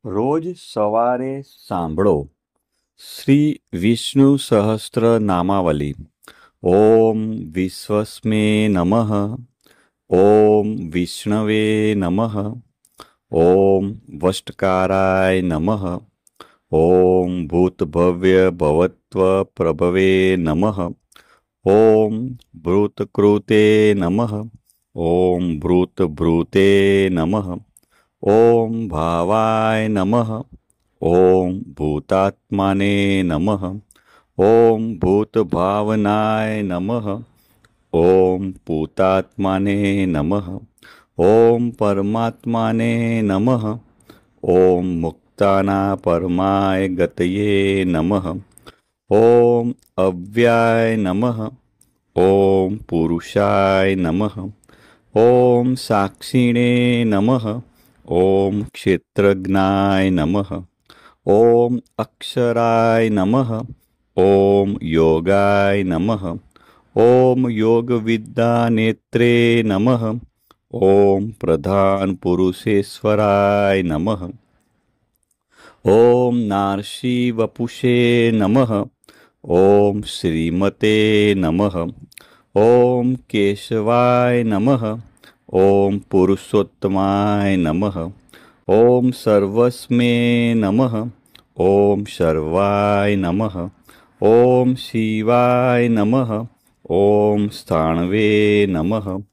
રોજ સવારે સાંભળો શ્રી વિષ્ણુ સહસ્ત્ર નામાવલી. ઓમ વિશ્વસ્મે નમઃ. ઓમ વિષ્ણવે નમઃ. ઓમ વષ્ટકારાય નમઃ. ઓમ ભૂતભવ્ય ભવત્વ પ્રભવે નમઃ. ઓમ ભૂતકૃતે નમઃ. ઓમ ભૂતભૃતે નમઃ. ઓમ ભાવાય નમઃ. ઓમ ભૂતાત્માને નમઃ. ઓમ ભૂતભાવનાય નમઃ. ઓમ ભૂતાત્માને નમઃ. ઓમ પરમાત્માને નમઃ. ઓમ મુક્તાના પરમાય ગતયે નમઃ. ઓમ અવ્યાય નમઃ. ઓમ પુરુષાય નમઃ. ઓમ સાક્ષિણે નમઃ. ઓમ ક્ષેત્રજ્ઞાય નમઃ. ઓમ અક્ષરાય નમઃ. ઓમ યોગાય નમઃ. ઓમ યોગવિદ્યાનેત્રે નમઃ. ઓમ પ્રધાન પુરુષેશ્વરાય નમઃ. ઓમ નાર્ષી વપુષે નમઃ. ઓમ શ્રીમતે નમઃ. ઓમ કેશવાય નમઃ. ઓમ પુરુષોત્તમાય નમઃ. ઓમ સર્વસ્મે નમઃ. ઓમ સર્વાય નમઃ. ઓમ શિવાય નમઃ. ઓમ સ્થાણવે નમઃ.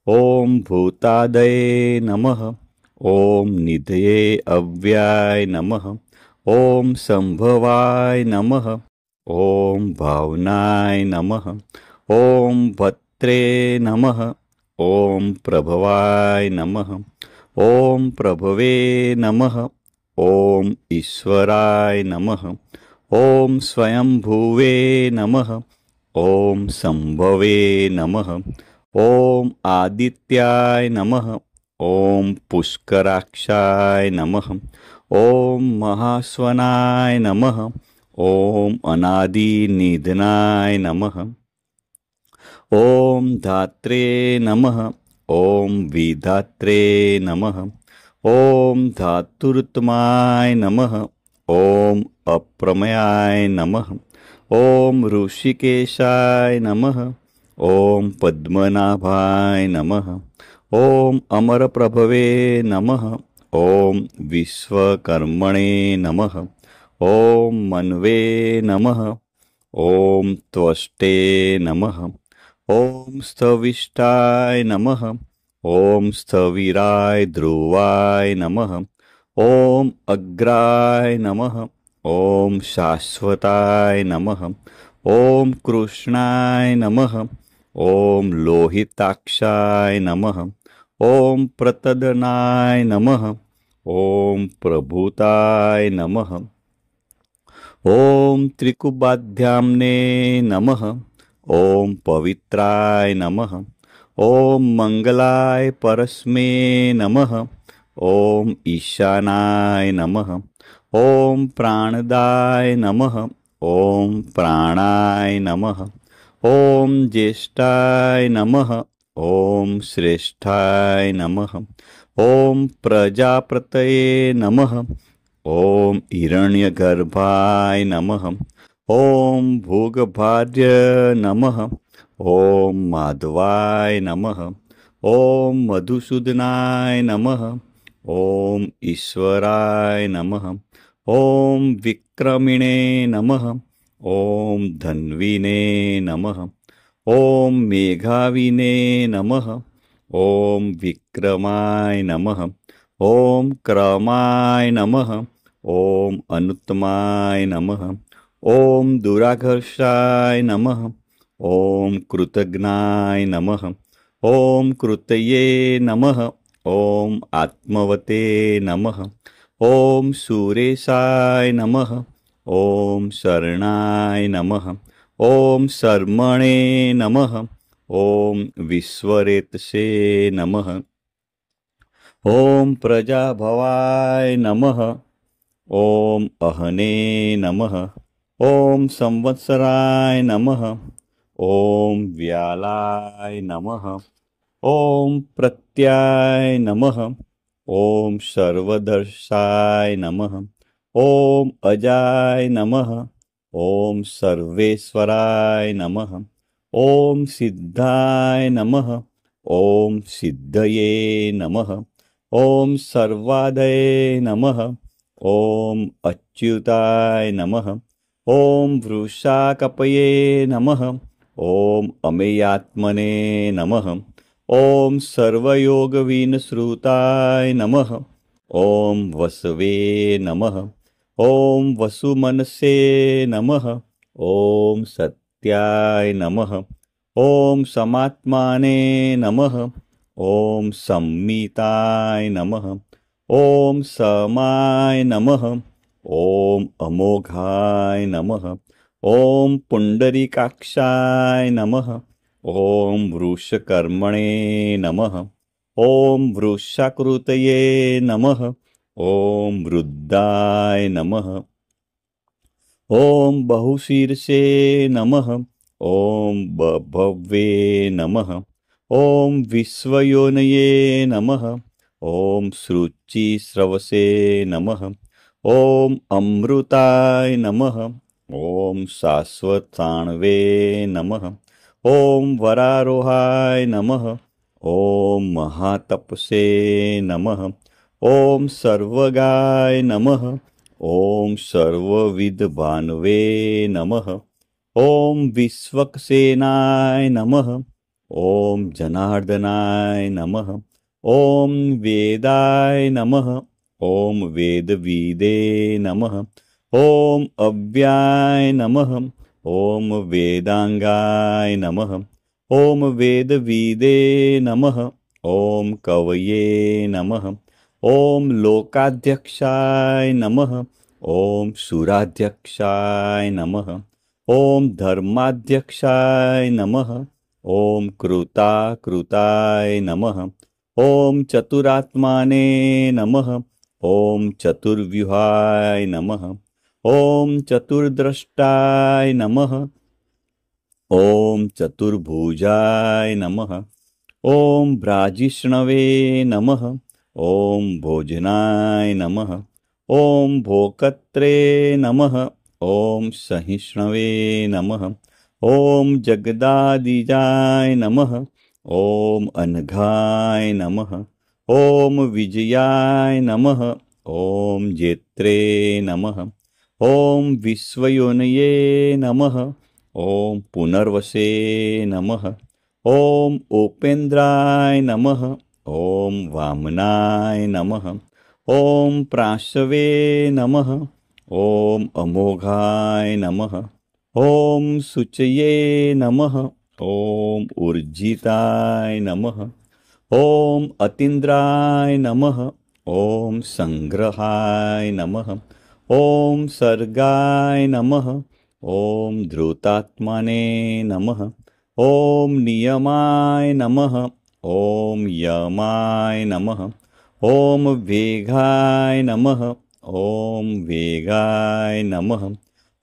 ઓમ ભૂતાદયે નમઃ. ઓમ નિધયે અવ્યાય નમઃ. ઓમ સંભવાય નમઃ. ઓમ ભાવનાય નમઃ. ઓમ ભત્રે નમઃ. ઓમ પ્રભવાય નમઃ. ઓમ પ્રભવે નમઃ. ઓમ ઈશ્વરાય નમઃ. ઓમ સ્વયંભુવે નમઃ. ઓમ સંભવે નમઃ. ઓમ આદિત્યાય નમઃ. ઓમ પુષ્કરાક્ષાય નમઃ. ઓમ મહાસ્વનાય નમઃ. ઓમ અનાદિનિધનાય નમઃ. ઓમ ધાત્રે નમઃ. ઓમ વિધાત્રે નમઃ. ઓમ ધાતુર્તમાય નમઃ. ઓમ અપ્રમયાય નમઃ. ઓમ ઋષિકેશાય નમઃ. ઓમ પદ્મનાભાય નમઃ. ઓમ અમરપ્રભવે નમઃ. ઓમ વિશ્વકર્મણે નમઃ. ઓમ મન્વે નમઃ. ઓમ ત્વષ્ટે નમઃ. ઓમ સ્થવિષ્ઠાય નમઃ. ઓમ સ્થવિરાય ધ્રુવાય નમઃ. ઓમ અગ્રાય નમઃ. ઓમ શાશ્વતાય નમઃ. ઓમ કૃષ્ણાય નમઃ. ઓમ લોહિતાક્ષાય નમઃ. ઓમ પ્રતદનાય નમઃ. ઓમ પ્રભુતાય નમઃ. ઓમ ત્રિકુબાધ્યામ્ને નમઃ. ઓમ પવિત્રાય નમઃ. ઓમ મંગલાય પરસ્મે નમઃ. ઓમ ઈશાનાય નમઃ. ઓમ પ્રાણદાય નમઃ. ઓમ પ્રાણાય નમઃ. ઓમ જ્યેષ્ઠાય નમઃ. ઓમ શ્રેષ્ઠાય નમઃ. ઓમ પ્રજાપતયે નમઃ. ઓમ હિરણ્યગર્ભાય નમઃ. ઓમ ભોગભાર્ય નમઃ. ઓમ માધવાય નમઃ. ઓમ મધુસૂદનાય નમઃ. ઓમ ઈશ્વરાય નમઃ. ઓમ વિક્રમિણે નમઃ. ઓમ ધન્વીને નમઃ. ઓમ મેઘાવિને નમઃ. ઓમ વિક્રમાય નમઃ. ઓમ ક્રમાય નમઃ. ઓમ અનુત્તમાય નમઃ. ઓમ દુરાઘર્ષાય નમઃ. ઓમ કૃતજ્ઞાય નમઃ. ઓમ કૃતયે નમઃ. ઓમ આત્મવતે નમઃ. ઓમ સુરેશાય નમઃ. ઓમ શરણાય નમઃ. ઓમ શર્મણે નમઃ. ઓમ વિશ્વરેતસે નમઃ. ઓમ પ્રજાભવાય નમઃ. ઓમ અહને નમઃ. ઓમ સંવત્સરાય નમઃ. ઓમ વ્યાલાય નમઃ. ઓમ પ્રત્યાય નમઃ. ॐ सर्वदर्शाय नमः। ॐ अजाय नमः। ॐ सर्वेश्वराय नमः। ॐ सिद्धाय नमः। ॐ सिद्धये नमः। ॐ सर्वादये नमः। ॐ अच्युताय नमः। ॐ वृषाकपये नमः। ॐ अमेयात्मने नमः। ॐ सर्वयोगविनश्रुताय नमः। ॐ वसवे नमः। ॐ वसुमनसे नमः। ॐ सत्याय नमः। ॐ समात्माने नमः। ॐ संमिताय नमः। ॐ समाय नमः। ॐ अमोघाय नमः। ॐ पुण्डरीकाक्षाय नमः। ॐ वृषकर्मणे नमः। ॐ वृषाकृतये नमः। ॐ वृद्धाय नमः। ॐ बहुशीर्षे नमः। ॐ बभवे नमः। ॐ विश्वयोनये नमः। ॐ श्रुचिस्रवसे नमः। ॐ अमृताय नमः। ॐ शाश्वताण्वे नमः। ॐ वरारोहाय नमः। ॐ महातपसे नमः। ॐ सर्वगाय नमः। ॐ सर्वविद्भानवे नमः। ॐ विश्वक्सेनाय नमः। ॐ जनार्दनाय नमः। ॐ वेदाय नमः। ॐ वेदविदे नमः। ॐ अव्याय नमः। ॐ वेदांगाय नमः। ॐ वेदविदे नमः। ॐ कवये नमः। ॐ लोकाध्यक्षाय नमः। ॐ सुराध्यक्षाय नमः। ॐ धर्माध्यक्षाय नमः। ॐ कृताकृताय नमः। ॐ चतुरात्माने नमः। ॐ चतुर्व्यूहाय नमः। ॐ चतुर्द्रष्टाय नमः। ॐ चतुर्भुजाय नमः। ॐ भ्राजिष्णवे नमः। ॐ भोजनाय नमः। ॐ भोक्त्रे नमः। ॐ सहिष्णवे नमः। ॐ जगदादिजाय नमः। ॐ अनघाय नमः। ॐ विजयाय नमः। ॐ जेत्रे नमः। ॐ विश्वयोनये नमः। ॐ पुनर्वसे नमः। ॐ उपेन्द्राय नमः। ॐ वामनाय नमः। ॐ प्राशवे नमः। ॐ अमोघाय नमः। ॐ शुचये नमः। ॐ ऊर्जिताय नमः। ॐ अतीन्द्राय नमः। ॐ संग्रहाय नमः। ॐ सर्गाय नमः। ॐ धृतात्मने नमः। ॐ नियमाय नमः। ॐ यमाय नमः। ॐ वेगाय नमः। ॐ वेगाय नमः।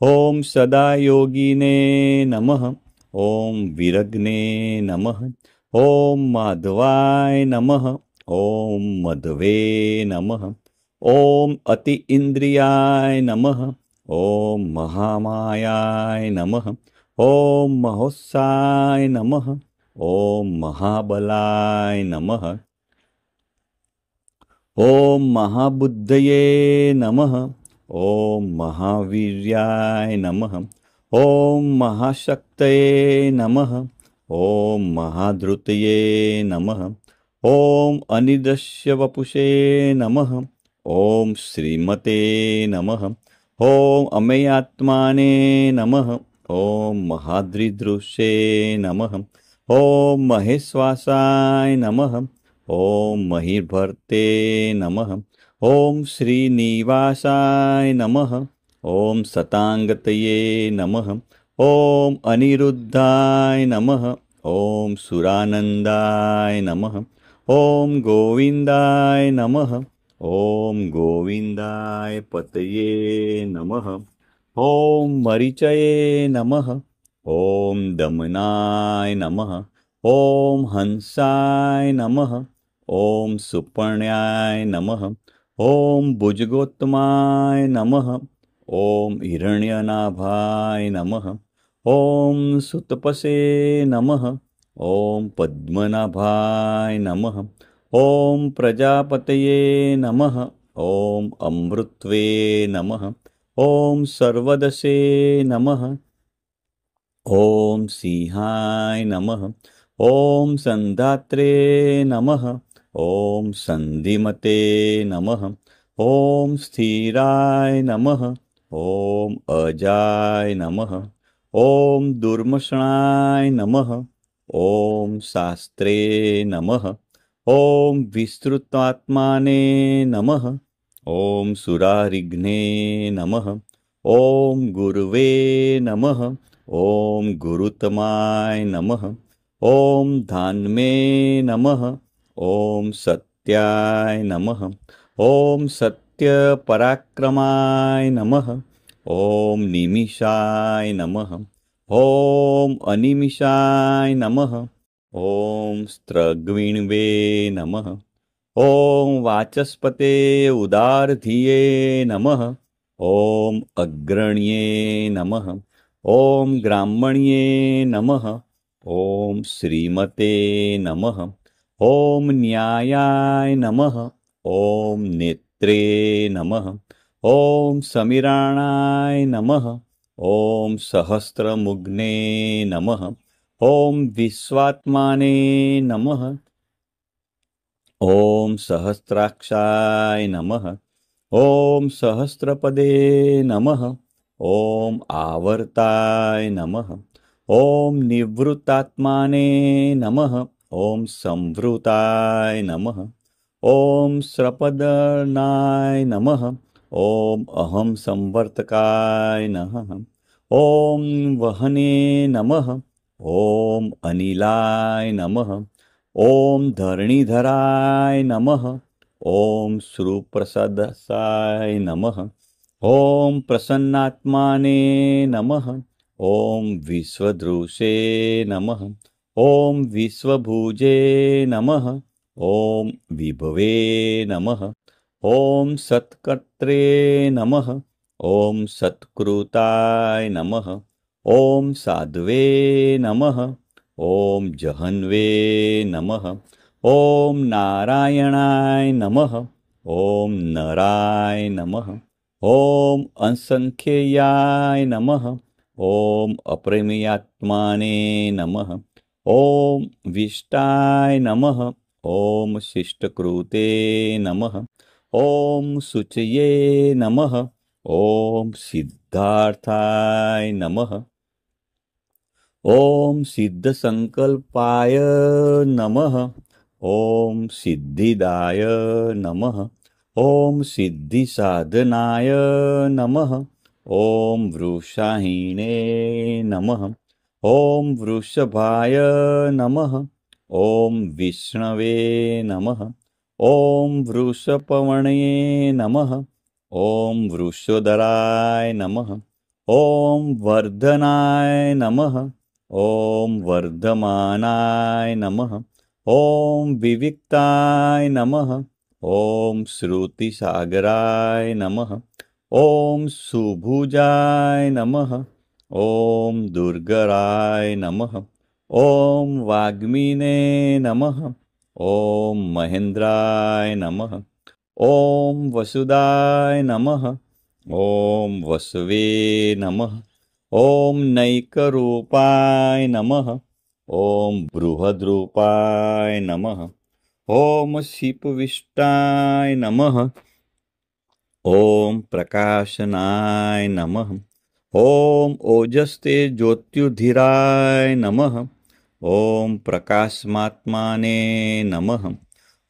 ॐ सदायोगिने नमः। ॐ विरग्ने नमः। ॐ माधवाय नमः। ॐ मधवे नमः। ॐ अति इंद्रियाय नमः। ॐ महामायाय नमः। ॐ महोत्साय नमः। ॐ महाबलाय नमः। ॐ महाबुद्धये नमः। ॐ महावीर्याय नमः। ॐ महाशक्तये नमः। ॐ महाधृतये नमः। ॐ अनिदस्य वपुषे नमः। ॐ श्रीमते नमः। ॐ अमेयात्माने नमः। ॐ महाद्रिदृशे नमः। ॐ महेश्वासाय नमः। ॐ महिर्भर्ते नमः। ॐ श्रीनिवासाय नमः। ॐ सतांगतये नमः। ॐ अनिरुद्धाय नमः। ॐ सुरानन्दाय नमः। ॐ गोविन्दाय नमः। ॐ गोविन्दाय पतये नमः। ॐ मरीचये नमः। ॐ दमनाय नमः। ॐ हंसाय नमः। ॐ सुपर्ण्याय नमः। ॐ भुजगोत्तमाय नमः। ॐ हिरण्यनाभाय नमः। ॐ सुतपसे नमः। ॐ पद्मनाभाय नमः। ॐ प्रजापतये नमः। ॐ अमृत्वे नमः। ॐ सर्वदसे नमः। ॐ सिंहाय नमः। ॐ सन्धात्रे नमः। ॐ सन्धिमते नमः। ॐ स्थिराय नमः। ॐ अजाय नमः। ॐ दुर्मषणाय नमः। ॐ शास्त्रे नमः। ॐ विस्तृतात्माने नमः। ॐ सुरारिघ्ने नमः। ॐ गुरुवे नमः। ॐ गुरुतमाय नमः। ॐ धान्मे नमः। ॐ सत्याय नमः। ॐ सत्यपराक्रमाय नमः। ॐ निमिषाय नमः। ॐ अनिमिषाय नमः। ॐ स्त्रग्विण्वे नमः। ॐ वाचस्पते उदारधिये नमः। ॐ अग्रण्ये नमः। ॐ ब्राह्मण्ये नमः। ॐ श्रीमते नमः। ॐ न्यायाय नमः। ॐ नेत्रे नमः। ॐ समीराणाय नमः। ॐ सहस्रमुग्ने नमः। ॐ विश्वात्माने नमः। ॐ सहस्राक्षाय नमः। ॐ सहस्रपदे नमः। ॐ आवर्ताय नमः। ॐ निवृत्तात्माने नमः। ॐ संवृताय नमः। ॐ श्रपदनाय नमः। ॐ अहं संवर्तकाय नमः। ॐ वहने नमः। ॐ अनिलाय नमः। ॐ धरणीधराय नमः। ॐ श्रुप्रसदसाय नमः। ॐ प्रसन्नात्माने नमः। ॐ विश्वदृशे नमः। ॐ विश्वभुजे नमः। ॐ विभवे नमः। ॐ सत्कर्त्रे नमः। ॐ सत्कृताय नमः। ॐ साध्वे नमः। ॐ जहन्वे नमः। ॐ नारायणाय नमः। ॐ नराय नमः। ॐ असंख्येयाय नमः। ॐ अप्रमेयात्माने नमः। ॐ विष्टाय नमः। ॐ शिष्टकृते नमः। ॐ शुचये नमः। ॐ सिद्धार्थाय नमः। ॐ सिद्धसंकल्पाय नमः। ॐ सिद्धिदाय नमः। ॐ सिद्धिसाधनाय नमः। ॐ वृषाहिणे नमः। ॐ वृषभाय नमः। ॐ विष्णवे नमः। ॐ वृषपवणे नमः। ॐ वृषोदराय नमः। ॐ वर्धनाय नमः। ॐ वर्धमानाय नमः। ॐ विविक्ताय नमः। ॐ श्रुतिसागराय नमः। ॐ सुभुजाय नमः। ॐ दुर्गराय नमः। ॐ वाग्मिने नमः। ॐ महेन्द्राय नमः। ॐ वसुदाय नमः। ॐ वसवे नमः। ॐ नैकरूपाय नमः। ॐ बृहद्रूपाय नमः। ॐ शिपविष्टाय नमः। ॐ प्रकाशनाय नमः। ॐ ओजस्ते ज्योत्युधिराय नमः। ॐ प्रकाशमात्माने नमः।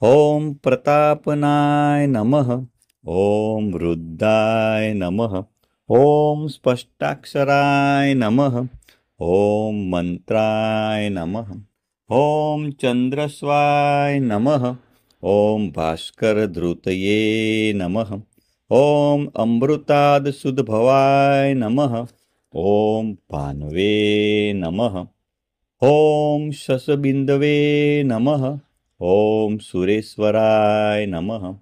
ॐ प्रतापनाय नमः। ॐ रुद्राय नमः। ॐ स्पष्टाक्षराय नमः। ॐ मंत्राय नमः। ॐ चन्द्रस्वाय नमः। ॐ भास्करधृतये नमः। ॐ अमृतादसुधभवाय नमः। ॐ भान्वे नमः। ॐ शशबिन्दवे नमः। ॐ सुरेश्वराय नमः।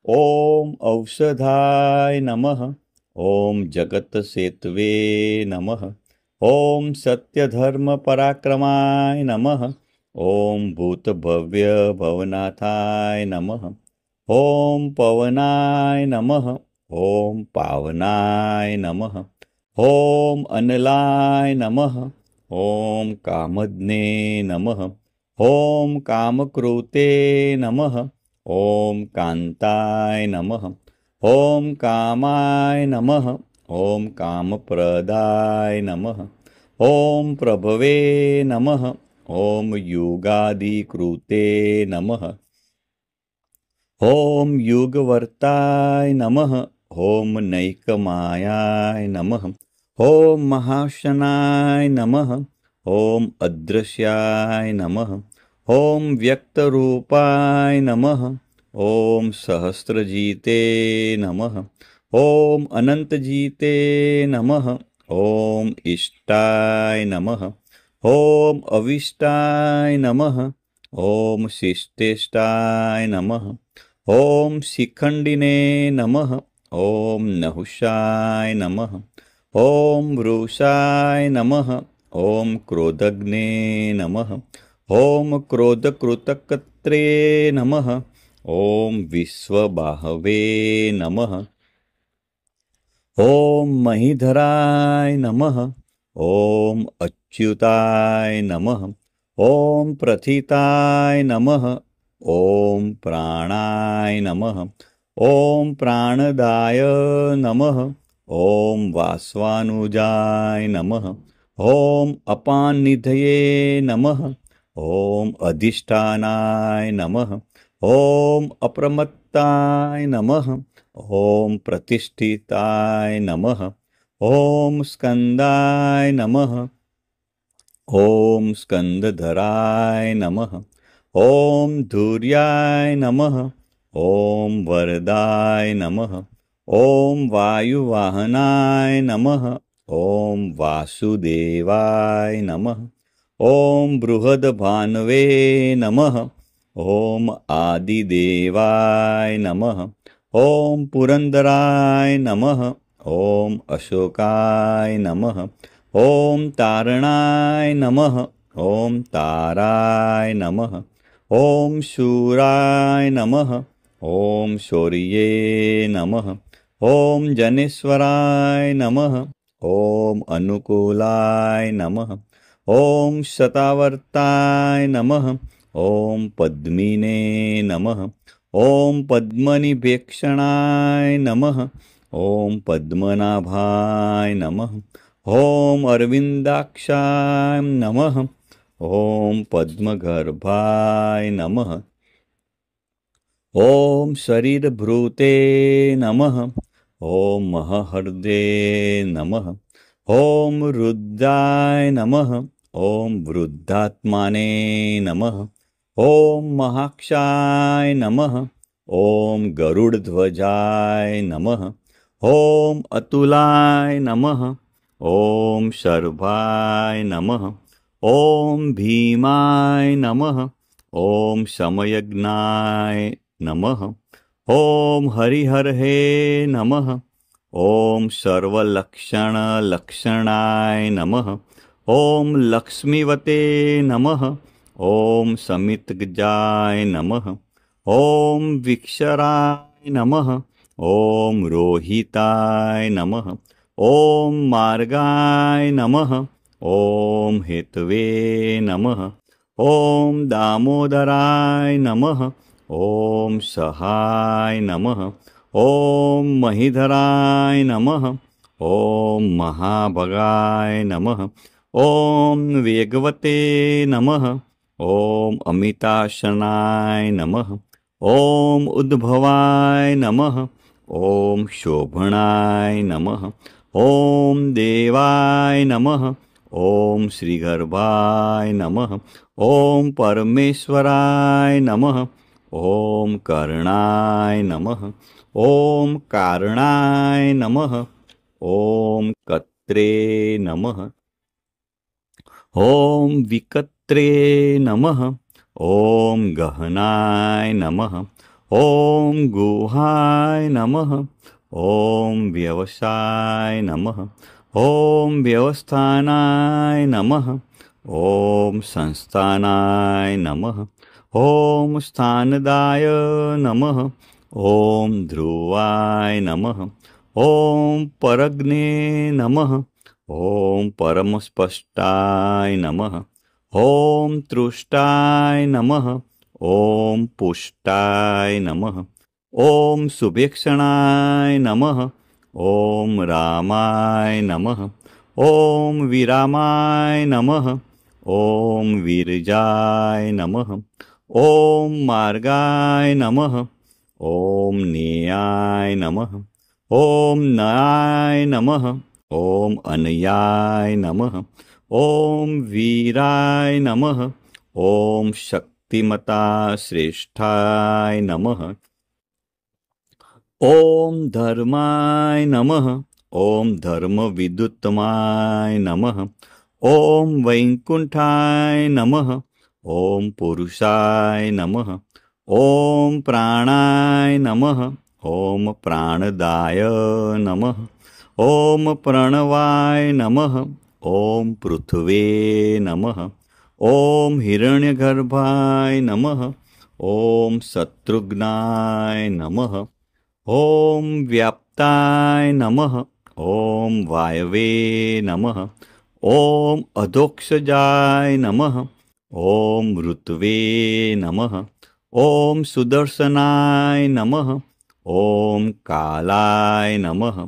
ॐ औषधाय नमः। ॐ जगत्सेतवे नमः। ॐ सत्यधर्मपराक्रमाय नमः। ॐ भूतभव्यभवनाथाय नमः। ॐ पवनाय नमः। ॐ पावनाय नमः। ॐ अनलाय नमः। ॐ कामज्ञे नमः। ॐ कामकृते नमः। ॐ कान्ताय नमः। ॐ कामाय नमः। ॐ कामप्रदाय नमः। ॐ प्रभवे नमः। ॐ युगादिकृते नमः। ॐ युगवर्ताय नमः। ॐ नैकमायाय नमः। ॐ महाशनाय नमः। ॐ अदृश्याय नमः। ॐ व्यक्तरूपाय नमः। ॐ सहस्रजीते नमः। ॐ अनन्तजीते नमः। ॐ इष्टाय नमः। ॐ अविष्टाय नमः। ॐ शिष्टेष्टाय नमः। ॐ शिखण्डिने नमः। ॐ नहुषाय नमः। ॐ वृषाय नमः। ॐ क्रोधग्ने नमः। ॐ क्रोधकृतकर्त्रे नमः। ॐ विश्वबाहवे नमः। ॐ महीधराय नमः। ॐ अच्युताय नमः। ॐ प्रथिताय नमः। ॐ प्राणाय नमः। ॐ प्राणदाय नमः। ॐ वास्वानुजाय नमः। ॐ अपाननिधये नमः। ॐ अधिष्ठानाय नमः। ॐ अप्रमत्ताय नमः। ॐ प्रतिष्ठिताय नमः। ॐ स्कन्दाय नमः। ॐ स्कन्दधराय नमः। ॐ धूर्याय नमः। ॐ वरदाय नमः। ॐ वायुवाहनाय नमः। ॐ वासुदेवाय नमः। ॐ बृहद्भानवे नमः। ॐ आदिदेवाय नमः। ॐ पुरन्दराय नमः। ॐ अशोकाय नमः। ॐ तारणाय नमः। ॐ ताराय नमः। ॐ शूराय नमः। ॐ शौर्ये नमः। ॐ जनेश्वराय नमः। ॐ अनुकूलाय नमः। ॐ शतावर्ताय नमः। ॐ पद्मिने नमः। ॐ पद्मनिभेक्षणाय नमः। ॐ पद्मनाभाय नमः। ॐ अरविन्दाक्षाय नमः। ॐ पद्मगर्भाय नमः। ॐ शरीरभृते नमः। ॐ महहृदे नमः। ॐ रुद्राय नमः। ॐ वृद्धात्माने नमः। ॐ महाक्षाय नमः। ॐ गरुडध्वजाय नमः। ॐ अतुलाय नमः। ॐ शर्भाय नमः। ॐ भीमाय नमः। ॐ समयज्ञाय नमः। ॐ हरिहरहे नमः। ॐ सर्वलक्षणलक्षणाय नमः। ॐ लक्ष्मीवते नमः। ॐ समितगजाय नमः। ॐ विक्षराय नमः। ॐ रोहिताय नमः। ॐ मार्गाय नमः। ॐ हेतवे नमः। ॐ दामोदराय नमः। ॐ सहाय नमः। ॐ महीधराय नमः। ॐ महाभगाय नमः। ॐ वेगवते नमः। ॐ अमिताशनाय नमः। ॐ उद्भवाय नमः। ॐ शोभनाय नमः। ॐ देवाय नमः। ॐ श्रीगर्भाय नमः। ॐ परमेश्वराय नमः। ॐ कर्णाय नमः। ॐ कारणाय नमः। ॐ कत्रे नमः। ॐ विकत्रे नमः। ॐ गहनाय नमः। ॐ गुहाय नमः। ॐ व्यवसाय नमः। ॐ व्यवस्थानाय नमः। ॐ संस्थानाय नमः। ॐ स्थानदाय नमः। ॐ ध्रुवाय नमः। ॐ परग्ने नमः। ॐ परमस्पष्टाय नमः। ॐ तृष्टाय नमः। ॐ पुष्टाय नमः। ॐ सुभीक्षणाय नमः। ॐ रामाय नमः। ॐ विरामाय नमः। ॐ विरजाय नमः। ॐ मार्गाय नमः। ॐ नेयाय नमः। ॐ नयाय नमः। ॐ अनयाय नमः। ॐ वीराय नमः। ॐ शक्तिमता श्रेष्ठाय नमः। ॐ धर्माय नमः। ॐ धर्मविदुत्तमाय नमः। ॐ वैकुण्ठाय नमः। ॐ पुरुषाय नमः। ॐ प्राणाय नमः। ॐ प्राणदाय नमः। ॐ प्रणवाय नमः। ॐ पृथ्वे नमः। ॐ हिरण्यगर्भाय नमः। ॐ शत्रुघ्नाय नमः। ॐ व्याप्ताय नमः। ॐ वायवे नमः। ॐ अधोक्षजाय नमः। ॐ ऋतवे नमः। ॐ सुदर्शनाय नमः। ॐ कालाय नमः।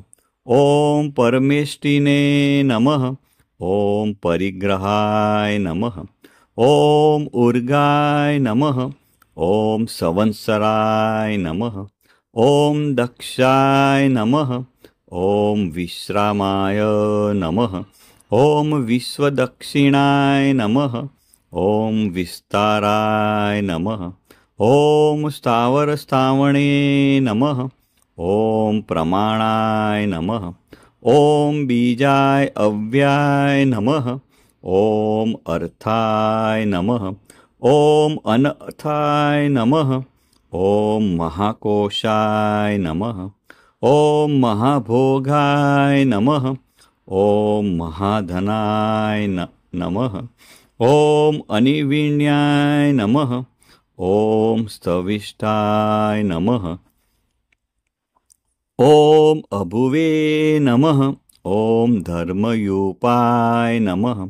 ॐ परमेष्टिने नमः। ॐ परिग्रहाय नमः। ॐ उर्गाय नमः। ॐ संवत्सराय नमः। ॐ दक्षाय नमः। ॐ विश्रामाय नमः। ॐ विश्वदक्षिणाय नमः। ॐ विस्ताराय नमः। ॐ स्थावरस्थावणे नमः। ॐ प्रमाणाय नमः। ॐ बीजाय अव्याय नमः। ॐ अर्थाय नमः। ॐ अनर्थाय नमः। ॐ महाकोशाय नमः। ॐ महाभोगाय नमः। ॐ महाधनाय नमः। ॐ अनिविण्याय नमः। ॐ स्तविष्ठाय नमः। ॐ अभुवे नमः। ॐ धर्मयूपाय नमः।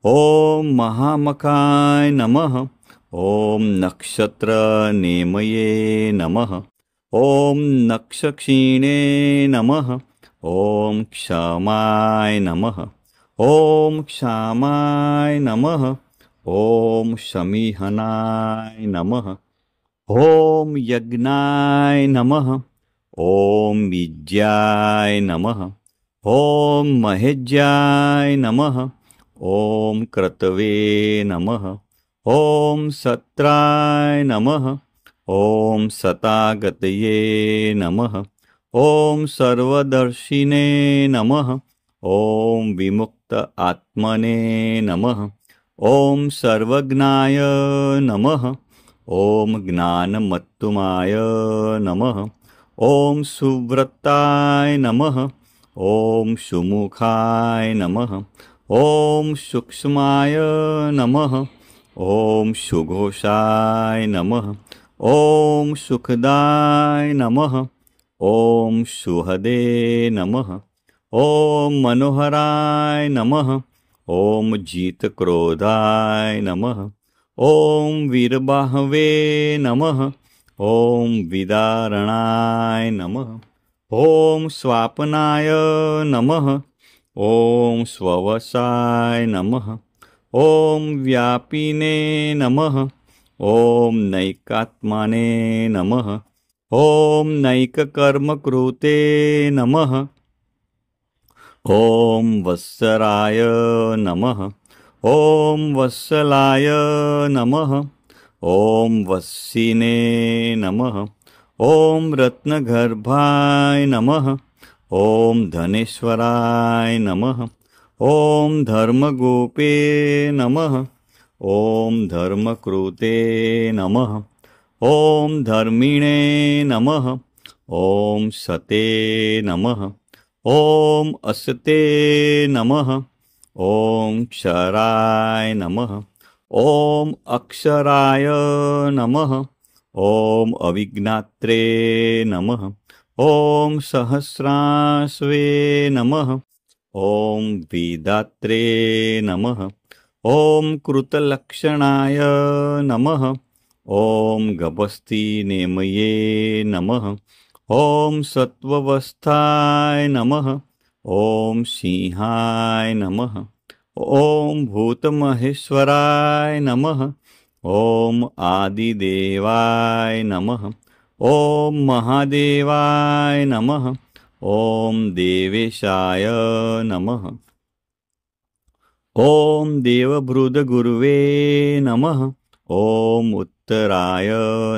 ॐ महामखाय नमः। ॐ नक्षत्रनेमये नमः। ॐ नक्षक्षीणे नमः। ॐ क्षमाय नमः। ॐ क्षामाय नमः। ॐ शमीहनाय नमः। ॐ यज्ञाय नमः। ॐ विज्याय नमः। ॐ महेज्याय नमः। ॐ क्रतवे नमः। ॐ सत्राय नमः। ॐ सतागतये नमः। ॐ सर्वदर्शिने नमः। ॐ विमुक्त आत्मने नमः। ॐ सर्वज्ञाय नमः। ॐ ज्ञानमत्तुमाय नमः। ॐ सुव्रताय नमः। ॐ सुमुखाय नमः। ॐ सूक्ष्माय नमः। ॐ सुघोषाय नमः। ॐ सुखदाय नमः। ॐ सुहदे नमः। ॐ मनोहराय नमः। ॐ जितक्रोधाय नमः। ॐ वीरबाहवे नमः। ॐ विदारणाय नमः। ॐ स्वापनाय नमः। ॐ स्ववसाय नमः। ॐ व्यापिने नमः। ॐ नैकात्मने नमः। ॐ नैककर्मकृते नमः। ॐ वत्सराय नमः। ॐ वत्सलाय नमः। ॐ वत्सिने नमः। ॐ रत्नगर्भाय नमः। ॐ धनेश्वराय नमः। ॐ धर्मगोपे नमः। ॐ धर्मकृते नमः। ॐ धर्मिणे नमः। ॐ सते नमः। ॐ असते नमः। ॐ क्षराय नमः। ॐ अक्षराय नमः। ॐ अविघ्नात्रे नमः। ॐ सहस्रास्वे नमः। ॐ वेदात्रे नमः। ॐ कृतलक्षणाय नमः। ॐ गभस्तिनेमये नमः। ॐ सत्त्वस्थाय नमः। ॐ सिंहाय नमः। ॐ भूतमहेश्वराय नमः। ॐ आदिदेवाय नमः। ॐ महादेवाय नमः। ॐ देवेशाय नमः। ॐ देवभृदगुरुवे नमः। ॐ उत्तराय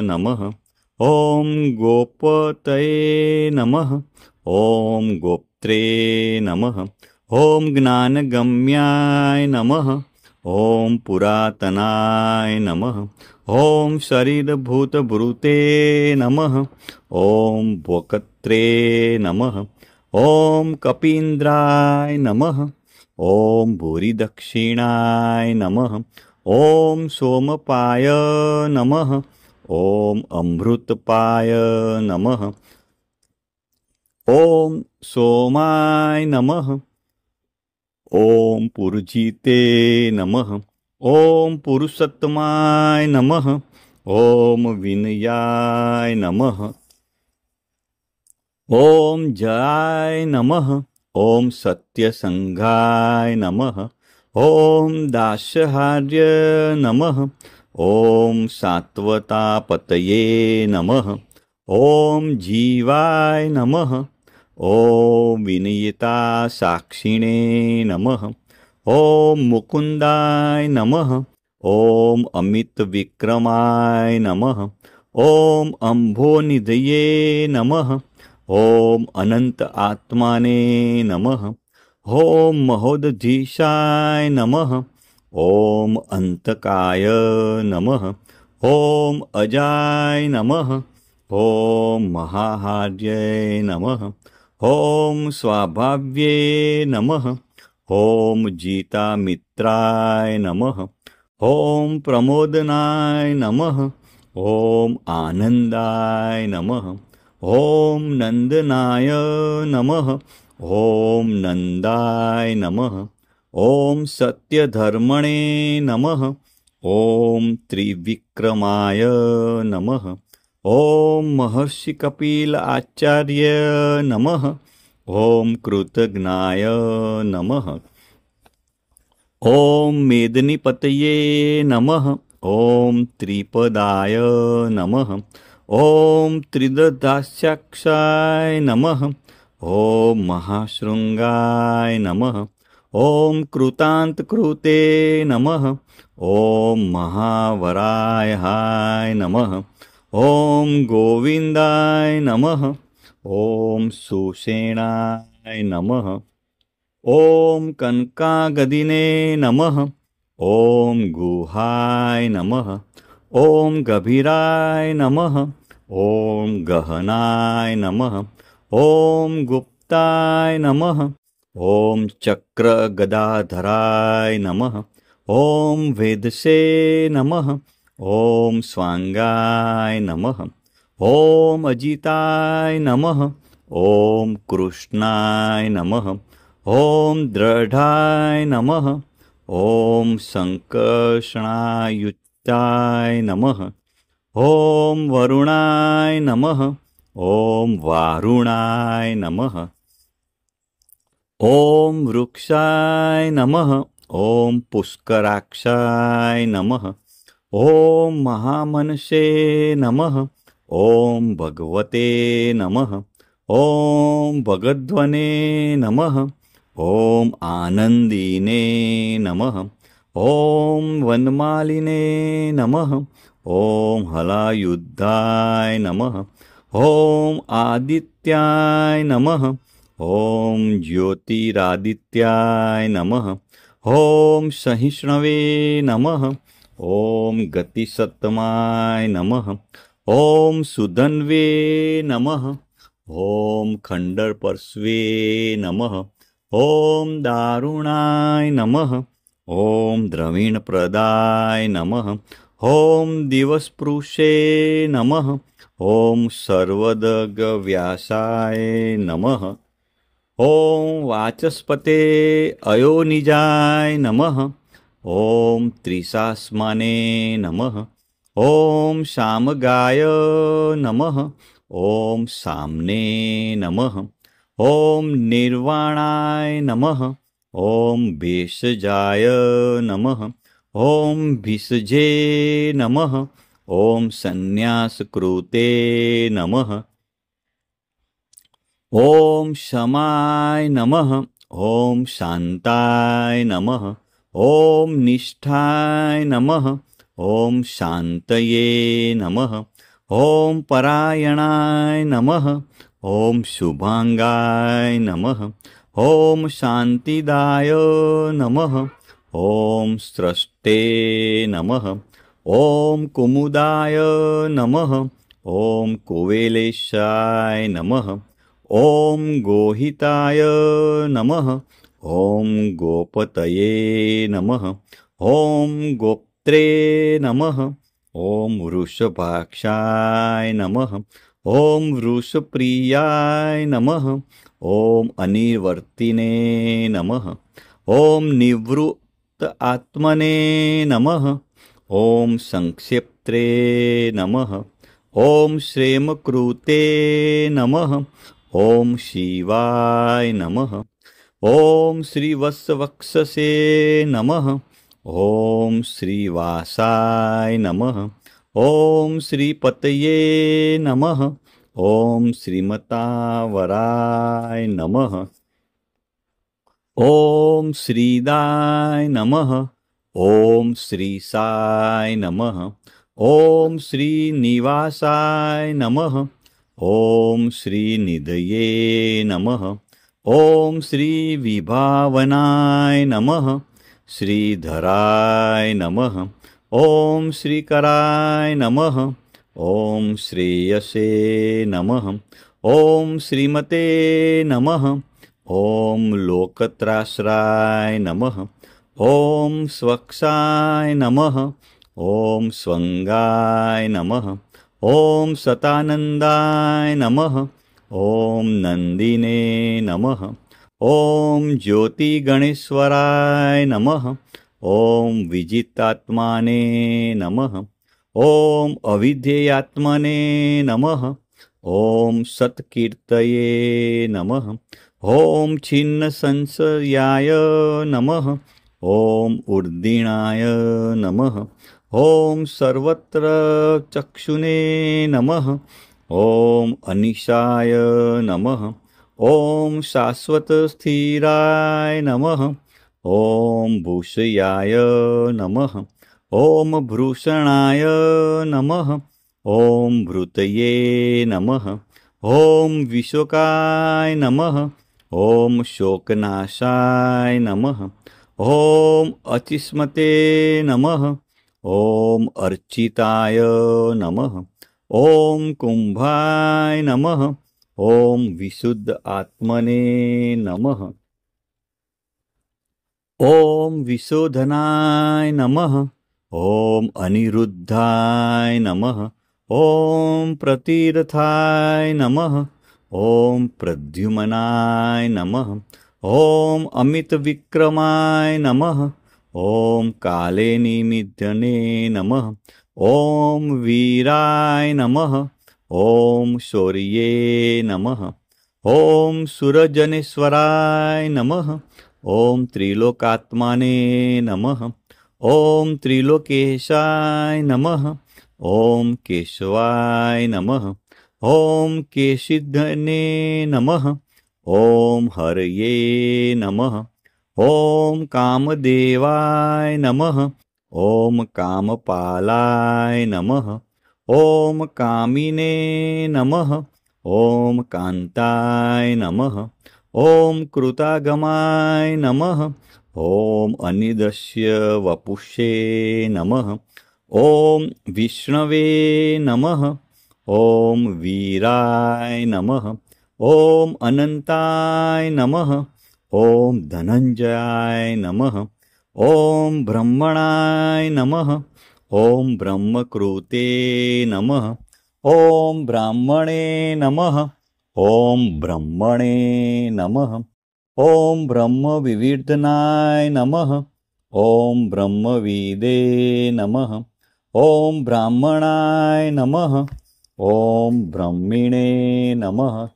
नमः। ॐ गोपतये नमः। ॐ गोप्त्रे नमः। ॐ ज्ञानगम्याय नमः। ॐ पुरातनाय नमः। ॐ शरीरभूतभृते नमः। ॐ भोक्त्रे नमः। ॐ कपीन्द्राय नमः। ॐ भूरिदक्षिणाय नमः। ॐ सोमपाय नमः। ॐ अमृतपाय नमः। ॐ सोमाय नमः। ॐ पुरुजिते नमः। ॐ पुरुषोत्तमाय नमः। ॐ विनयाय नमः। ॐ जयाय नमः। ॐ सत्यसंघाय नमः। ॐ दास्यहार्य नमः। ॐ सात्वतापतये नमः। ॐ जीवाय नमः। ॐ विनयिता साक्षिणे नमः। ॐ मुकुन्दाय नमः। ॐ अमितविक्रमाय नमः। ॐ अम्भोनिधये नमः। ॐ अनंत आत्माने नमः। ॐ महोदधीशाय नमः। ॐ अंतकाय नमः। ॐ अजाय नमः। ॐ महाहार्यै नमः। ॐ स्वाभाव्ये नमः। ॐ जीतामित्राय नमः। ॐ प्रमोदनाय नमः। ॐ आनन्दाय नमः। ॐ नन्दनाय नमः। ॐ नन्दाय नमः। ॐ सत्यधर्मणे नमः। ॐ त्रिविक्रमाय नमः। ॐ महर्षि कपिल आचार्य नमः। ॐ कृतज्ञाय नमः। ॐ मेदिनीपतये नमः। ॐ त्रिपदाय नमः। ॐ त्रिदधास्याक्षाय नमः। ॐ महाशृंगाय नमः। ॐ कृतान्तकृते नमः। ॐ महावरायाय नमः। ॐ गोविन्दाय नमः। ॐ सुषेणाय नमः। ॐ कनकागदिने नमः। ॐ गुहाय नमः। ॐ गभीराय नमः। ॐ गहनाय नमः। ॐ गुप्ताय नमः। ॐ चक्रगदाधराय नमः। ॐ वेदसे नमः। ॐ स्वांगाय नमः। ॐ अजिताय नमः। ॐ कृष्णाय नमः। ॐ दृढाय नमः। ॐ संकर्षणायुक्ताय नमः। ॐ वरुणाय नमः। ॐ वारुणाय नमः। ॐ वृक्षाय नमः। ॐ पुष्कराक्षाय नमः। ॐ महामनसे नमः। ॐ भगवते नमः। ॐ भगध्वने नमः। ॐ आनंदिने नमः। ॐ वनमालिने नमः। ॐ हलायुद्धाय नमः। ॐ आदित्याय नमः। ॐ ज्योतिरादित्याय नमः। ॐ सहिष्णवे नमः। ॐ गतिसत्तमाय नमः। ॐ सुधन्वे नमः। ॐ खण्डपर्श्वे नमः। ॐ दारुणाय नमः। ॐ द्रविणप्रदाय नमः। ॐ दिवस्पृशे नमः। ॐ सर्वदगव्यासाय नमः। ॐ वाचस्पते अयोनिजाय नमः। ॐ त्रिशास्माने नमः। ॐ शामगाय नमः। ॐ साम्ने नमः। ॐ निर्वाणाय नमः। ॐ भेषजाय नमः। ॐ भिषजे नमः। ॐ संन्यासकृते नमः। ॐ शमाय नमः। ॐ शान्ताय नमः। ॐ निष्ठाय नमः। ॐ शान्तये नमः। ॐ परायणाय नमः। ॐ शुभांगाय नमः। ॐ शान्तिदाय नमः। ॐ स्रष्टे नमः। ॐ कुमुदाय नमः। ॐ कुवेलेशाय नमः। ॐ गोहिताय नमः। ॐ गोपतये नमः। ॐ गोप्त्रे नमः। ॐ वृषभाक्षाय नमः। ॐ वृषप्रियाय नमः। ॐ अनिवर्तिने नमः। ॐ निवृत्त आत्मने नमः। ॐ संक्षेप्त्रे नमः। ॐ श्रेमकृते नमः। ॐ शिवाय नमः। ॐ श्रीवत्सवक्षसे नमः। ॐ श्रीवासाय नमः। ॐ श्रीपतये नमः। ॐ श्रीमतावराय नमः। ॐ श्रीदाय नमः। ॐ श्रीसाय नमः। ॐ श्रीनिवासाय नमः। ॐ श्रीनिधये नमः। ॐ श्रीविभावनाय नमः। श्रीधराय नमः। ॐ श्रीकराय नमः। ॐ श्रेयसे नमः। ॐ श्रीमते नमः। ॐ लोकत्राश्राय नमः। ॐ स्वक्षाय नमः। ॐ स्वंगाय नमः। ॐ सतानंदाय नमः। ॐ नंदिने नमः। ॐ ज्योतिगणेश्वराय नमः। ॐ विजितात्माने नमः। ॐ अविध्येयात्मने नमः। ॐ सत्कीर्तये नमः। ॐ छिन्नसंशयाय नमः। ॐ उर्दिणाय नमः। ॐ सर्वत्र चक्षुने नमः। ॐ अनिशाय नमः। ॐ शाश्वतस्थिराय नमः। ॐ भूषयाय नमः। ॐ भूषणाय नमः। ॐ भृतये नमः। ॐ विशोकाय नमः। ॐ शोकनाशाय नमः। ॐ अचिस्मते नमः। ॐ अर्चिताय नमः। ॐ कुंभाय नमः। ॐ विशुद्ध आत्मने नमः। ॐ विशोधनाय नमः। ॐ अनिरुद्धाय नमः। ॐ प्रतिरथाय नमः। ॐ प्रद्युम्नाय नमः। ॐ अमितविक्रमाय नमः। ॐ काले निमिद्धने नमः। ॐ वीराय नमः। ॐ शौर्ये नमः। ॐ सुरजनेश्वराय नमः। ॐ त्रिलोकात्माने नमः। ॐ त्रिलोकेशाय नमः। ॐ केशवाय नमः। ॐ केशिधने नमः। ॐ हरये नमः। ॐ कामदेवाय नमः। ॐ कामपालाय नमः। ॐ कामिने नमः। ॐ कान्ताय नमः। ॐ कृतागमाय नमः। ॐ अनिदस्य वपुषे नमः। ॐ विष्णवे नमः। ॐ वीराय नमः। ॐ अनन्ताय नमः। ॐ धनञ्जयाय नमः। ॐ ब्रह्मणाय नमः। ॐ ब्रह्मकृते नमः। ॐ ब्राह्मणे नमः। ॐ ब्रह्मणे नमः। ॐ ब्रह्मविवर्धनाय नमः। ॐ ब्रह्मविदे नमः। ॐ ब्राह्मणाय नमः। ॐ ब्रह्मिणे नमः।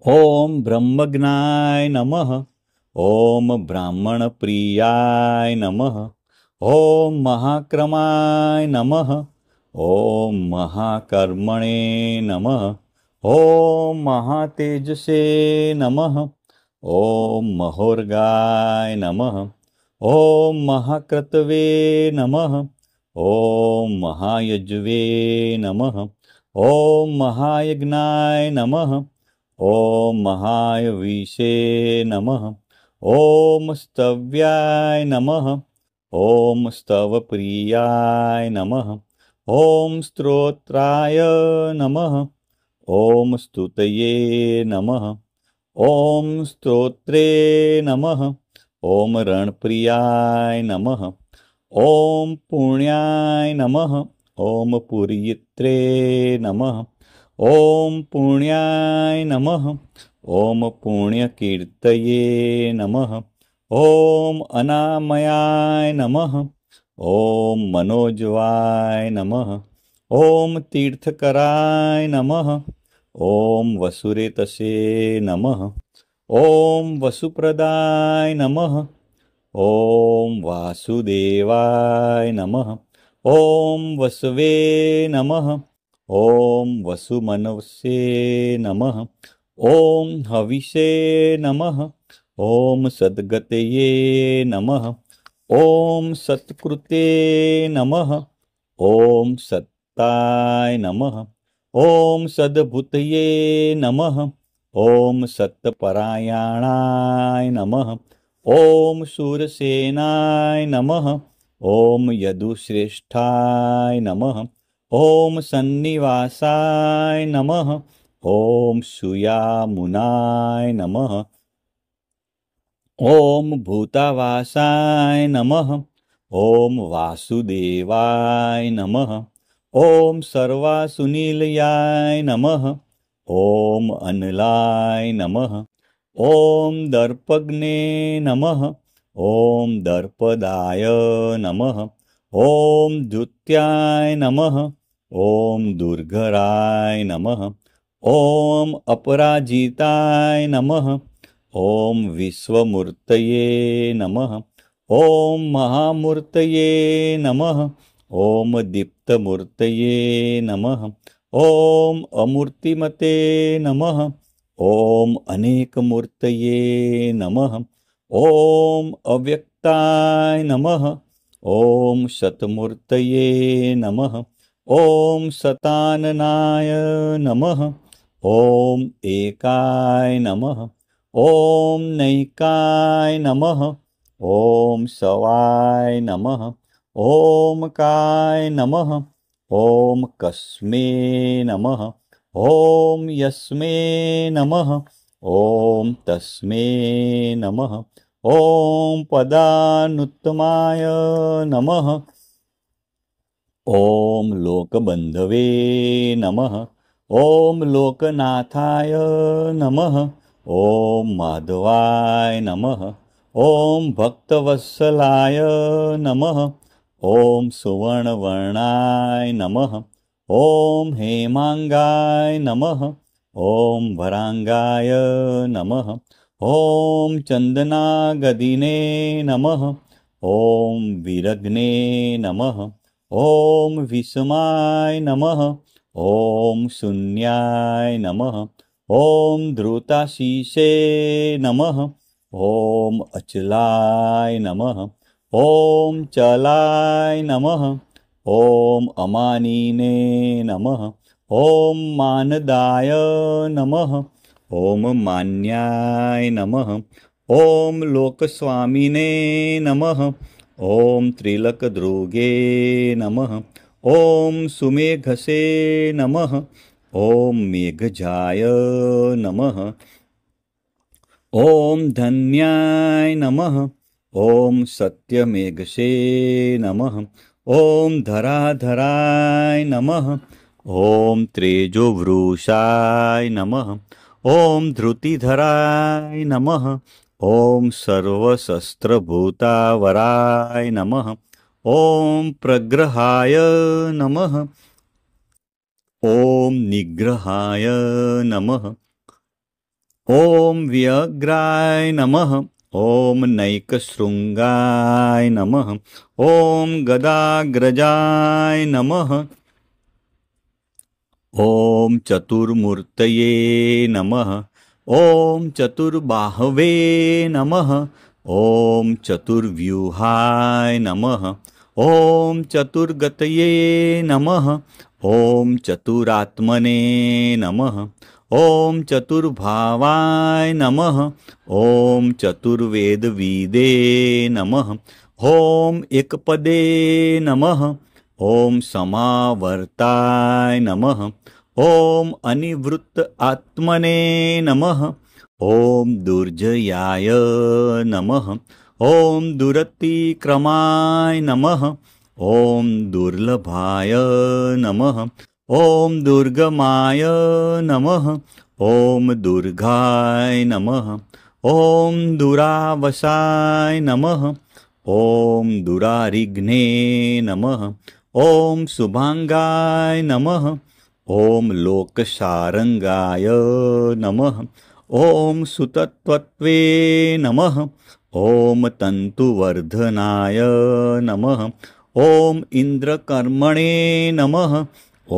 ॐ ब्रह्मज्ञाय नमः। ॐ ब्राह्मणप्रियाय नमः। ॐ महाक्रमाय नमः। ॐ महाकर्मणे नमः। ॐ महातेजसे नमः। ॐ महोर्गाय नमः। ॐ महाक्रतवे नमः। ॐ महायज्वे नमः। ॐ महायज्ञाय नमः। ॐ महायविषे नमः। ॐ स्तव्याय नमः। ॐ स्तवप्रियाय नमः। ॐ स्तोत्राय नमः। ॐ स्तुतये नमः। ॐ स्तोत्रे नमः। ॐ रणप्रियाय नमः। ॐ पुण्याय नमः। ॐ पुरीयत्रे नमः। ॐ पुण्याय नमः। ॐ पुण्यकीर्तये नमः। ॐ अनामयाय नमः। ॐ मनोजवाय नमः। ॐ तीर्थकराय नमः। ॐ वसुरेतसे नमः। ॐ वसुप्रदाय नमः। ॐ वासुदेवाय नमः। ॐ वसवे नमः। ॐ वसुमनसे नमः। ॐ हविषे नमः। ॐ सद्गतये नमः। ॐ सत्कृते नमः। ॐ सत्ताय नमः। ॐ सद्भूतये नमः। ॐ सत्परायणाय नमः। ॐ शूरसेनाय नमः। ॐ यदुश्रेष्ठाय नमः। ॐ सन्निवासाय नमः। ॐ सुयामुनाय नमः। ॐ भूतावासाय नमः। ॐ वासुदेवाय नमः। ॐ सर्वासुनिलयाय नमः। ॐ अनलाय नमः। ॐ दर्पग्ने नमः। ॐ दर्पदाय नमः। ॐ द्युत्याय नमः। ॐ दुर्घराय नमः। ॐ अपराजिताय नमः। ॐ विश्वमूर्तये नमः। ॐ महामूर्तये नमः। ॐ दीप्तमूर्तये नमः। ॐ अमूर्तिमते नमः। ॐ अनेकमूर्तये नमः। ॐ अव्यक्ताय नमः। ॐ शतमूर्तये नमः। ॐ शताननाय नमः। ॐ एकाय नमः। ॐ नैकाय नमः। ॐ सवाय नमः। ॐ काय नमः। ॐ कस्मे नमः। ॐ यस्मे नमः। ॐ तस्मे नमः। ॐ पदानुत्तमाय नमः। ॐ लोकबन्धवे नमः। ॐ लोकनाथाय नमः। ॐ माधवाय नमः। ॐ भक्तवत्सलाय नमः। ॐ सुवर्णवर्णाय नमः। ॐ हेमांगाय नमः। ॐ भरांगाय नमः। ॐ चन्दनागदिने नमः। ॐ विरग्ने नमः। ॐ विषमाय नमः। ॐ शून्याय नमः। ॐ धृताशीषे नमः। ॐ अचलाय नमः। ॐ चलाय नमः। ॐ अमानिने नमः। ॐ मानदाय नमः। ॐ मान्याय नमः। ॐ लोकस्वामिने नमः। ॐ त्रिलकद्रुगे नमः। ॐ सुमेघसे नमः। ॐ मेघजाय नमः। ॐ धन्याय नमः। ॐ सत्यमेघसे नमः। ॐ धराधराय नमः। ॐ तेजोवृषाय नमः। ॐ धृतिधराय नमः। ॐ सर्वशस्त्रभूतावराय नमः। ॐ प्रग्रहाय नमः। ॐ निग्रहाय नमः। ॐ व्यग्राय नमः। ॐ नैकशृङ्गाय नमः। ॐ गदाग्रजाय नमः। ॐ चतुर्मूर्तये नमः। ॐ चतुर्बाहवे नमः। ॐ चतुर्व्यूहाय नमः। ॐ चतुर्गतये नमः। ॐ चतुरात्मने नमः। ॐ चतुर्भावाय नमः। ॐ चतुर्वेदविदे नमः। ॐ एकपदे नमः। ॐ समावर्ताय नमः। ॐ अनिवृत्त आत्मने नमः। ॐ दुर्जयाय नमः। ॐ दुरतिक्रमाय नमः। ॐ दुर्लभाय नमः। ॐ दुर्गमाय नमः। ॐ दुर्गाय नमः। ॐ दुरावसाय नमः। ॐ दुरारिघ्ने नमः। ॐ शुभांगाय नमः। ॐ लोकशारंगाय नमः। ॐ सुतत्वत्वे नमः। ॐ तन्तुवर्धनाय नमः। ॐ इन्द्रकर्मणे नमः।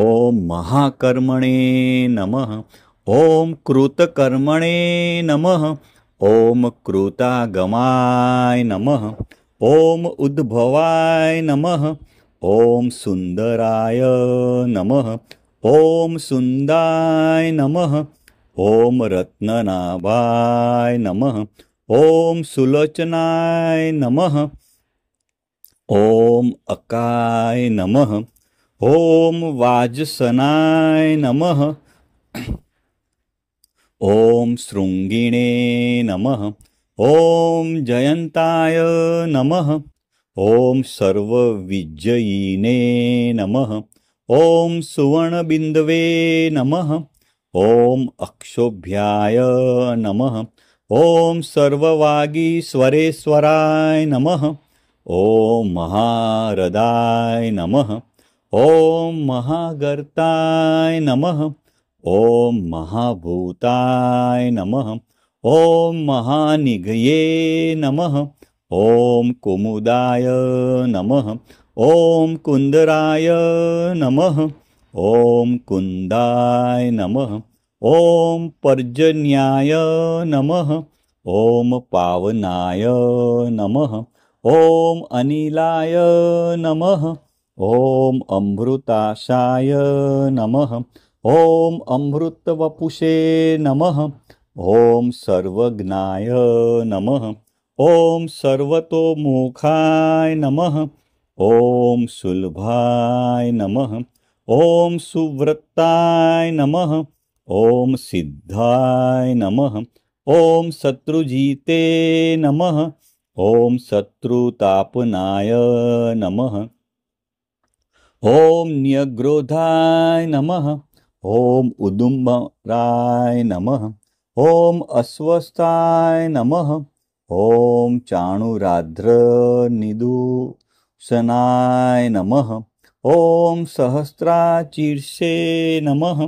ॐ महाकर्मणे नमः। ॐ कृतकर्मणे नमः। ॐ कृतागमाय नमः। ॐ उद्भवाय नमः। ॐ सुन्दराय नमः। ॐ सुन्दाय नमः। ॐ रत्ननाभाय नमः। ॐ सुलोचनाय नमः। ॐ अकाय नमः। ॐ वाजसनाय नमः। ॐ शृङ्गिणे नमः। ॐ जयन्ताय नमः। ॐ सर्वविजयिने नमः। ॐ सुवर्णबिन्दवे नमः। ॐ अक्षोभ्याय नमः। ॐ सर्ववागीश्वरेश्वराय नमः। ॐ महारदाय नमः। ॐ महागर्ताय नमः। ॐ महाभूताय नमः। ॐ महानिघये नमः। ॐ कुमुदाय नमः। ॐ कुन्दराय नमः। ॐ कुन्दाय नमः। ॐ पर्जन्याय नमः। ॐ पावनाय नमः। ॐ अनिलाय नमः। ॐ अमृताशाय नमः। ॐ अमृतवपुषे नमः। ॐ सर्वज्ञाय नमः। ॐ सर्वतोमुखाय नमः। ॐ सुलभाय नमः। ॐ सुव्रताय नमः। ॐ सिद्धाय नमः। ॐ शत्रुजिते नमः। ॐ शत्रुतापनाय नमः। ॐ न्यग्रोधाय नमः। ॐ उदुम्बराय नमः। ॐ अस्वस्थाय नमः। ॐ चाणुराद्रनिदूषणाय नमः। ॐ सहस्राचीर्षे नमः।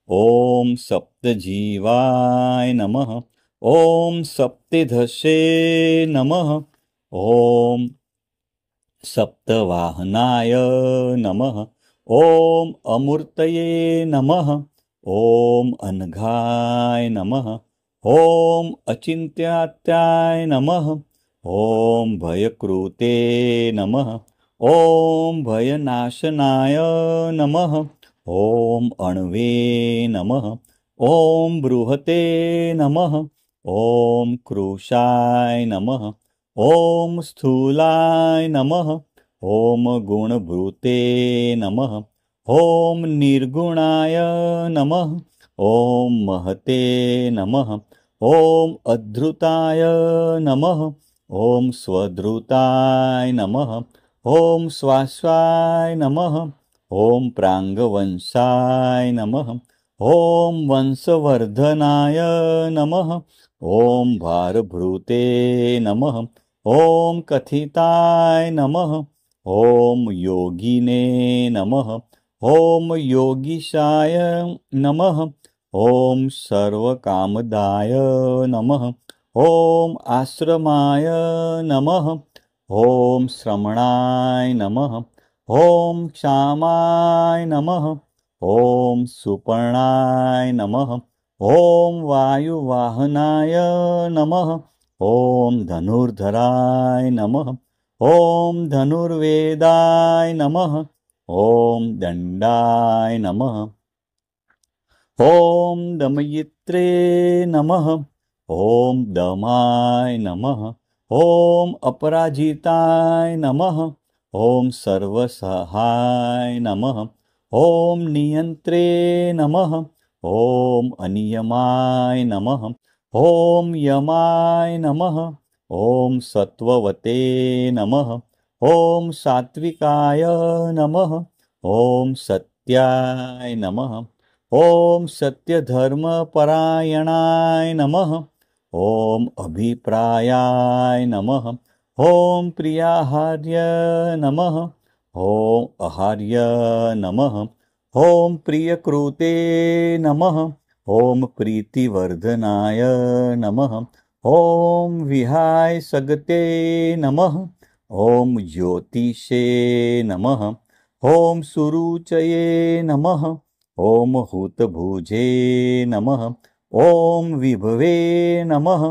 ॐ सप्तजीवाय नमः। ॐ सप्तधसे नमः। ॐ सप्तवाहनाय नमः। ॐ अमूर्तये नमः। ॐ अनघाय नमः। ॐ अचिन्त्यात्याय नमः। ॐ भयकृते नमः। ॐ भयनाशनाय नमः। ॐ अण्वे नमः। ॐ बृहते नमः। ॐ कृशाय नमः। ॐ स्थूलाय नमः। ॐ गुणभृते नमः। ॐ निर्गुणाय नमः। ॐ महते नमः। ॐ अधृताय नमः। ॐ स्वधृताय नमः। ॐ श्वाश्वाय नमः। ॐ प्राङ्गवंशाय नमः। ॐ वंशवर्धनाय नमः। ॐ भारभृते नमः। ॐ कथिताय नमः। ॐ योगिने नमः। ॐ योगीशाय नमः। ॐ सर्वकामदाय नमः। ॐ आश्रमाय नमः। ॐ श्रमणाय नमः। ॐ क्षामाय नमः। ॐ सुपर्णाय नमः। ॐ वायुवाहनाय नमः। ॐ धनुर्धराय नमः। ॐ धनुर्वेदाय नमः। ॐ दण्डाय नमः। ॐ दमयित्रे नमः। ॐ दमाय नमः। ॐ अपराजिताय नमः। ॐ सर्वसहाय नमः। ॐ नियन्त्रे नमः। ॐ अनियमाय नमः। ॐ यमाय नमः। ॐ सत्त्ववते नमः। ॐ सात्विकाय नमः। ॐ सत्याय नमः। ॐ सत्यधर्मपरायणाय नमः। ॐ अभिप्रायाय नमः। ॐ प्रियाहार्य नमः। ॐ आहार्य नमः। ॐ प्रियकृते नमः। ॐ प्रीतिवर्धनाय नमः। ॐ विहाय सगते नमः। ॐ ज्योतिषे नमः। ॐ सुरुचये नमः। ॐ हूतभुजे नमः। ॐ विभवे नमः।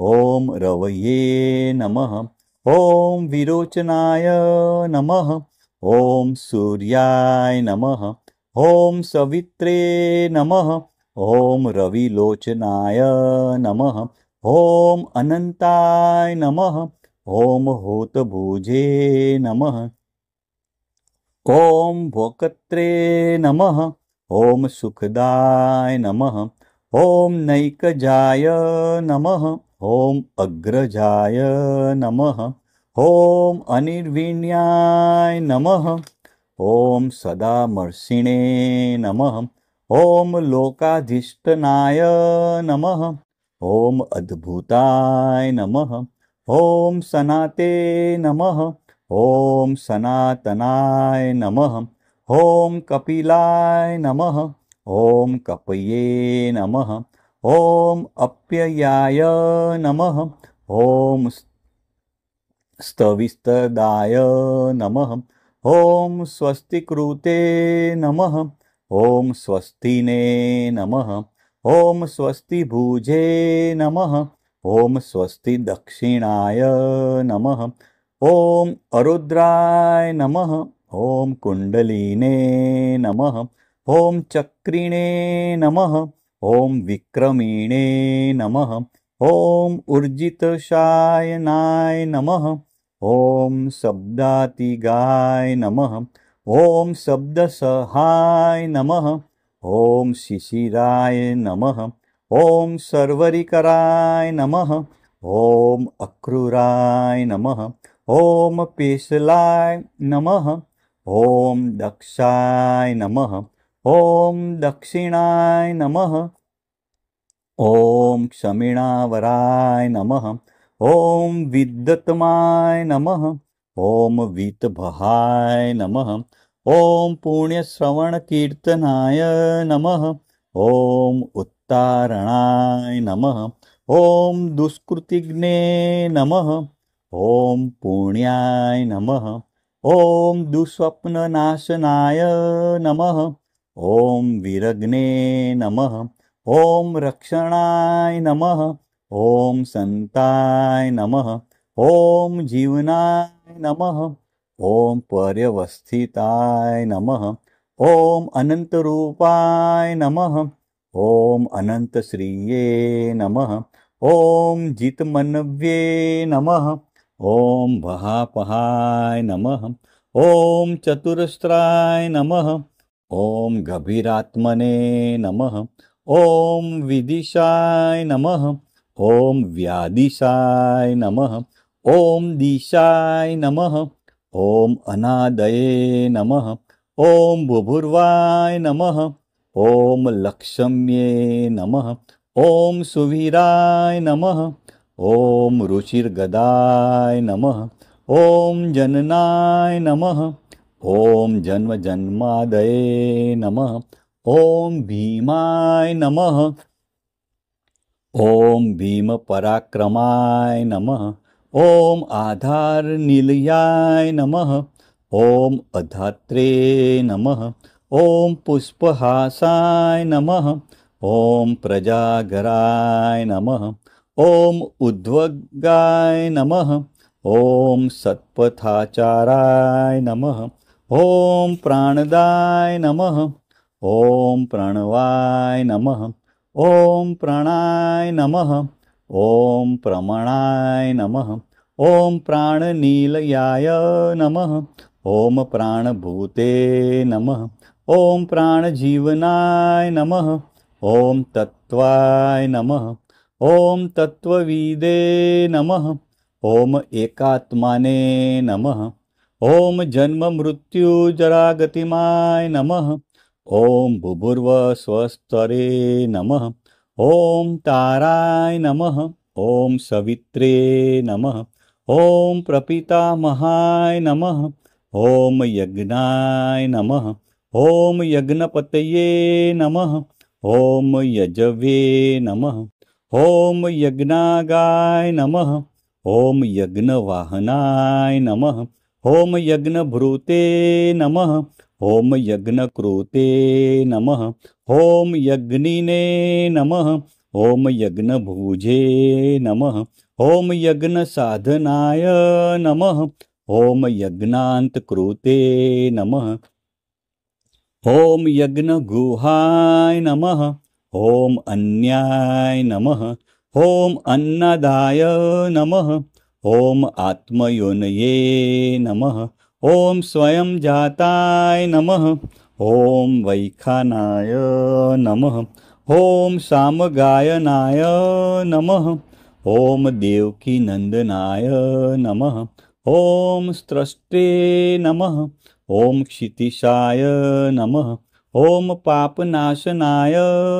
ॐ रवये नमः। ॐ विरोचनाय नमः। ॐ सूर्याय नमः। ॐ सवित्रे नमः। ॐ रविलोचनाय नमः। ॐ अनन्ताय नमः। ॐ हूतभुजे नमः। ॐ भोक्त्रे नमः। ॐ सुखदाय नमः। ॐ नैकजाय नमः। ॐ अग्रजाय नमः। ॐ अनिर्विण्याय नमः। ॐ सदामर्षिणे नमः। ॐ लोकाधिष्ठनाय नमः। ॐ अद्भुताय नमः। ॐ सनाते नमः। ॐ सनातनाय नमः। ॐ कपिलाय नमः। ॐ कपये नमः। ॐ अप्ययाय नमः। ॐ स्तविस्तदाय नमः। ॐ स्वस्तिकृते नमः। ॐ स्वस्तिने नमः। ॐ स्वस्तिभुजे नमः। ॐ स्वस्ति दक्षिणाय नमः। ॐ अरुद्राय नमः। ॐ कुण्डलिने नमः। ॐ चक्रिणे नमः। ॐ विक्रमिणे नमः। ॐ ऊर्जितशायनाय नमः। ॐ शब्दातिगाय नमः। ॐ शब्दसहाय नमः। ॐ शिशिराय नमः। ॐ सर्वरिकराय नमः। ॐ अक्रूराय नमः। ॐ पेशलाय नमः। ॐ दक्षाय नमः। ॐ दक्षिणाय नमः। ॐ क्षमिणावराय नमः। ॐ विद्युत्तमाय नमः। ॐ वीतभहाय नमः। ॐ पुण्यश्रवणकीर्तनाय नमः। ॐ उत्तारणाय नमः। ॐ दुष्कृतिघ्ने नमः। ॐ पुण्याय नमः। ॐ दुःस्वप्ननाशनाय नमः। ॐ विरग्ने नमः। ॐ रक्षणाय नमः। ॐ सन्ताय नमः। ॐ जीवनाय नमः। ॐ पर्यवस्थिताय नमः। ॐ अनन्तरूपाय नमः। ॐ अनन्तश्रिये नमः। ॐ जितमन्व्ये नमः। ॐ वहापहाय नमः। ॐ चतुरस्राय नमः। ॐ गभीरात्मने नमः। ॐ विदिशाय नमः। ॐ व्यादिशाय नमः। ॐ दिशाय नमः। ॐ अनादये नमः। ॐ बुभुर्वाय नमः। ॐ लक्ष्म्ये नमः। ॐ सुवीराय नमः। ॐ रुचिर्गदाय नमः। ॐ जननाय नमः। ॐ जन्मजन्मादये नमः। ॐ भीमाय नमः। ॐ भीमपराक्रमाय नमः। ॐ आधारनिलयाय नमः। ॐ अधात्रे नमः। ॐ पुष्पहासाय नमः। ॐ प्रजागराय नमः। ॐ उद्वगाय नमः। ॐ सत्पथाचाराय नमः। ॐ प्राणदाय नमः। ॐ प्रणवाय नमः। ॐ प्राणाय नमः। ॐ प्रमणाय नमः। ॐ प्राणनीलयाय नमः। ॐ प्राणभूते नमः। ॐ प्राणजीवनाय नमः। ॐ तत्त्वाय नमः। ॐ तत्त्वविदे नमः। ॐ एकात्माने नमः। ॐ जन्ममृत्युजरागतिमाय नमः। ॐ भूभुर्वस्वस्तरे नमः। ॐ ताराय नमः। ॐ सवित्रे नमः। ॐ प्रपितामहाय नमः। ॐ यज्ञाय नमः। ॐ यज्ञपतये नमः। ॐ यजवे नमः। ॐ यज्ञागाय नमः। ॐ यज्ञवाहनाय नमः। ॐ यज्ञभृते नमः। ॐ यज्ञकृते नमः। ॐ यज्ञिने नमः। ॐ यज्ञभुजे नमः। ॐ यज्ञसाधनाय नमः। ॐ यज्ञान्तकृते नमः। ॐ यज्ञगुहाय नमः। ॐ अन्याय नमः। ॐ अन्नदाय नमः। ॐ आत्मयोनये नमः। ॐ स्वयं जाताय नमः। ॐ वैखानाय नमः। ॐ सामगायनाय नमः। ॐ देवकीनन्दनाय नमः। ॐ स्रष्टे नमः। ॐ क्षितिशाय नमः। ॐ पापनाशनाय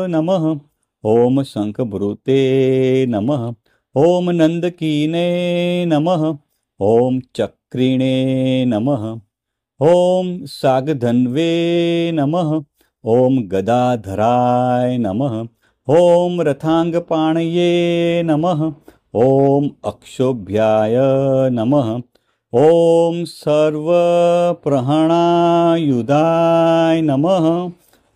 नमः। ॐ शङ्खभृते नमः। ॐ नन्दकीने नमः। ॐ चक्रिणे नमः। ॐ सागधन्वे नमः। ॐ गदाधराय नमः। ॐ रथाङ्गपाणये नमः। ॐ अक्षोभ्याय नमः। ॐ सर्वप्रहणायुधाय नमः।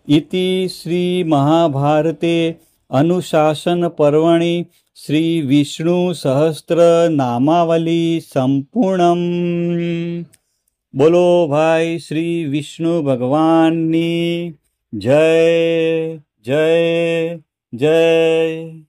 इति श्रीमहाभारते अनुशासनपर्वणि श्रीविष्णुसहस्रनामावली संपूर्णम्। बोलो भाई श्री विष्णु भगवान की जय जय जय।